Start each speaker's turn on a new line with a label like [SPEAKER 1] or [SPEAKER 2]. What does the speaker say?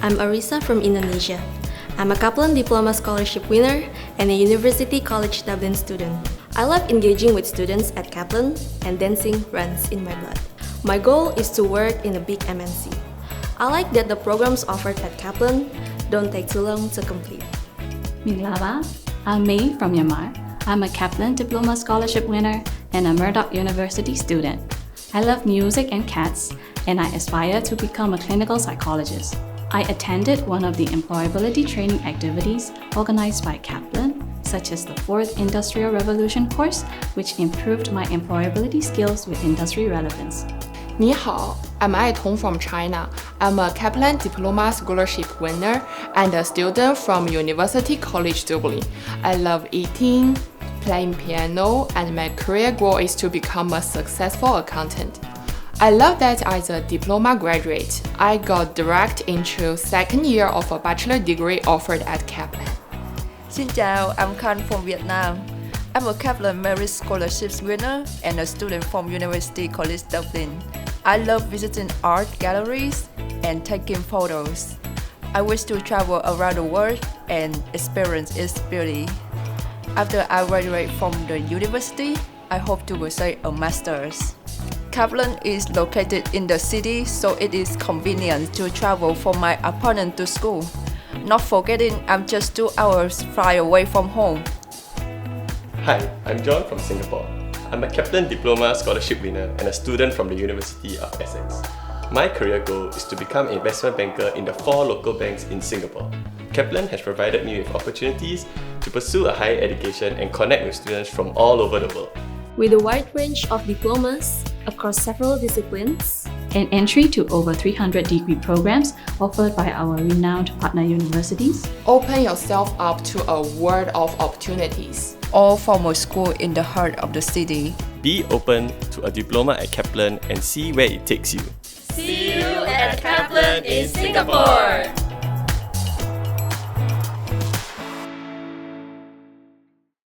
[SPEAKER 1] I'm Arisa from Indonesia. I'm a Kaplan Diploma Scholarship winner and a University College Dublin student. I love engaging with students at Kaplan, and dancing runs in my blood. My goal is to work in a big MNC. I like that the programs offered at Kaplan don't take too long to complete.
[SPEAKER 2] Minglava, I'm May from Myanmar. I'm a Kaplan Diploma Scholarship winner and a Murdoch University student. I love music and cats, and I aspire to become a clinical psychologist. I attended one of the employability training activities organized by Kaplan, such as the 4th Industrial Revolution course, which improved my employability skills with industry relevance.
[SPEAKER 3] 你好, I'm Aitong from China. I'm a Kaplan Diploma Scholarship winner and a student from University College Dublin. I love eating, playing piano, and my career goal is to become a successful accountant. I love that as a diploma graduate, I got direct into second year of a bachelor degree offered at Kaplan.
[SPEAKER 4] Xin chào, I'm Khan from Vietnam. I'm a Kaplan Merit Scholarships winner and a student from University College Dublin. I love visiting art galleries and taking photos. I wish to travel around the world and experience its beauty. After I graduate from the university, I hope to pursue a master's. Kaplan is located in the city, so it is convenient to travel from my apartment to school. Not forgetting, I'm just 2 hours fly away from home.
[SPEAKER 5] Hi, I'm John from Singapore. I'm a Kaplan Diploma Scholarship winner and a student from the University of Essex. My career goal is to become an investment banker in the 4 local banks in Singapore. Kaplan has provided me with opportunities to pursue a higher education and connect with students from all over the world.
[SPEAKER 1] With a wide range of diplomas across several disciplines,
[SPEAKER 2] An entry to over 300 degree programs offered by our renowned partner universities.
[SPEAKER 3] Open yourself up to a world of opportunities.
[SPEAKER 4] All from a school in the heart of the city.
[SPEAKER 5] Be open to a diploma at Kaplan and see where it takes you.
[SPEAKER 6] See you at Kaplan in Singapore!